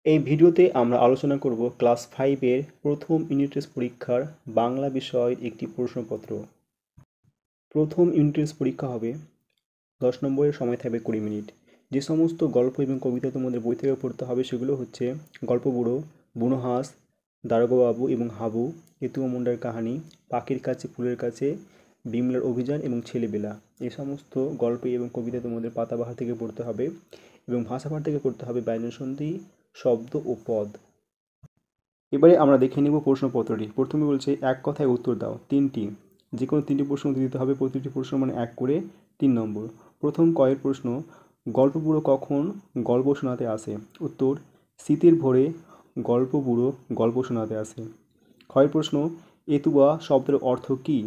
এই ভিডিওতে আমরা আলোচনা করব ক্লাস 5-এর প্রথম ইউনিট টেস্ট পরীক্ষার বাংলা বিষয়ের একটি প্রশ্নপত্র। প্রথম ইউনিট টেস্ট পরীক্ষা হবে 10 নম্বরের, সময় থাকবে 20 মিনিট। যে সমস্ত গল্প এবং কবিতা তোমাদের বই থেকে পড়তে হবে সেগুলো হচ্ছে গল্প বুড়ো, বুনো হাঁস, দারোগাবাবু এবং হাবু, কেতু ও মুন্ডার কাহিনী, পাখির কাছে ফুলের কাছে, বিমলার অভিযান এবং ছেলেবেলা। এই সমস্ত গল্প এবং কবিতা তোমাদের পাতাবাহার থেকে পড়তে হবে এবং ভাষাভার থেকে পড়তে হবে ব্যঞ্জনসন্ধি, শব্দ ও পদ। এবারে আমরা দেখে নেব প্রশ্নপত্রটি। প্রথমে বলছে এক কথায় উত্তর দাও। তিনটি, যে কোনো তিনটি প্রশ্ন দিতে হবে। প্রতিটি প্রশ্ন মানে 1 করে 3 নম্বর। প্রথম কয়ের প্রশ্ন, গল্প বুড়ো কখন গল্প শোনাতে আসে? উত্তর, শীতের ভোরে গল্প বুড়ো গল্প শোনাতে আসে। ক্ষয়ের প্রশ্ন, এতুয়া শব্দের অর্থ কী?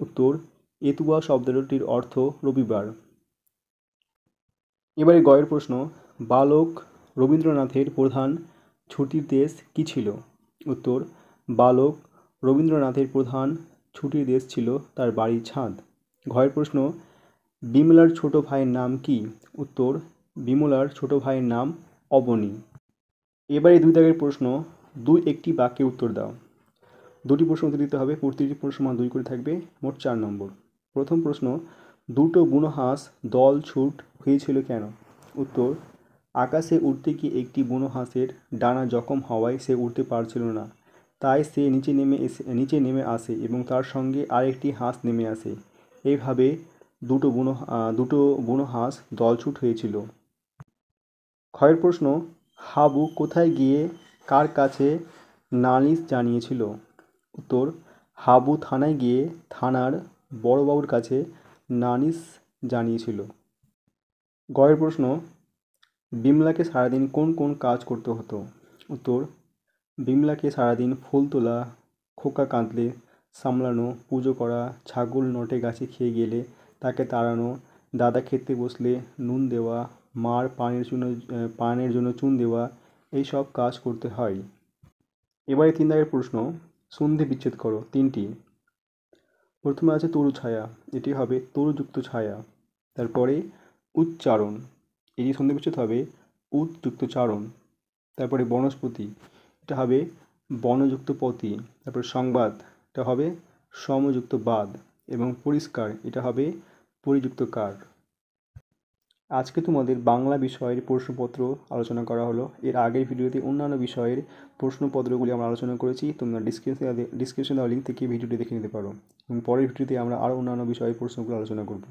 উত্তর, এতুয়া শব্দটির অর্থ রবিবার। এবারে গয়ের প্রশ্ন, বালক রবীন্দ্রনাথের প্রধান ছুটির দেশ কী ছিল? উত্তর, বালক রবীন্দ্রনাথের প্রধান ছুটির দেশ ছিল তার বাড়ির ছাদ। ঘয়ের প্রশ্ন, বিমলার ছোট ভাইয়ের নাম কি? উত্তর, বিমলার ছোট ভাইয়ের নাম অবনী। এবারে 2 দাগের প্রশ্ন, 2 একটি বাক্যে উত্তর দাও। দুটি প্রশ্ন উত্তর দিতে হবে। প্রতিটি প্রশ্ন মান 2 করে থাকবে, মোট 4 নম্বর। প্রথম প্রশ্ন, দুটো বুনো হাঁস দল ছুট হয়েছিল কেন? উত্তর, আকাশে উড়তে গিয়ে একটি বুনো হাঁসের ডানা জখম হওয়ায় সে উড়তে পারছিল না, তাই সে নিচে নেমে আসে এবং তার সঙ্গে আরেকটি হাঁস নেমে আসে। এইভাবে দুটো বুনো হাঁস দলছুট হয়েছিল। ক্ষয়ের প্রশ্ন, হাবু কোথায় গিয়ে কার কাছে নালিশ জানিয়েছিল? উত্তর, হাবু থানায় গিয়ে থানার বড়বাবুর কাছে নালিশ জানিয়েছিল। গয়ের প্রশ্ন, বিমলাকে সারাদিন কোন কোন কাজ করতে হতো? উত্তর, বিমলাকে সারাদিন ফুল তোলা, খোকা কাঁদলে সামলানো, পুজো করা, ছাগল নটে গাছে খেয়ে গেলে তাকে তাড়ানো, দাদা খেতে বসলে নুন দেওয়া, মার পানের জন্য চুন দেওয়া, এই সব কাজ করতে হয়। এবারে 3 দাগের প্রশ্ন, সন্ধি বিচ্ছেদ করো। 3টি। প্রথমে আছে তরু ছায়া, এটি হবে তরুযুক্ত ছায়া। তারপরে উচ্চারণ, এটি সন্ধি বিচ্ছেদ হবে উৎযুক্ত চারণ। তারপরে বনস্পতি, এটা হবে বনযুক্ত পতি। তারপরে সংবাদ, এটা হবে সমযুক্ত বাদ। এবং পরিষ্কার, এটা হবে পরিযুক্ত কার। আজকে তোমাদের বাংলা বিষয়ের প্রশ্নপত্র আলোচনা করা হলো। এর আগের ভিডিওতে অন্যান্য বিষয়ের প্রশ্নপত্রগুলি আমরা আলোচনা করেছি। তোমরা ডিসক্রিপশনে দেওয়া লিঙ্ক থেকে ভিডিওটি দেখে নিতে পারো এবং পরের ভিডিওতে আমরা আরও অন্যান্য বিষয়ের প্রশ্নগুলো আলোচনা করব।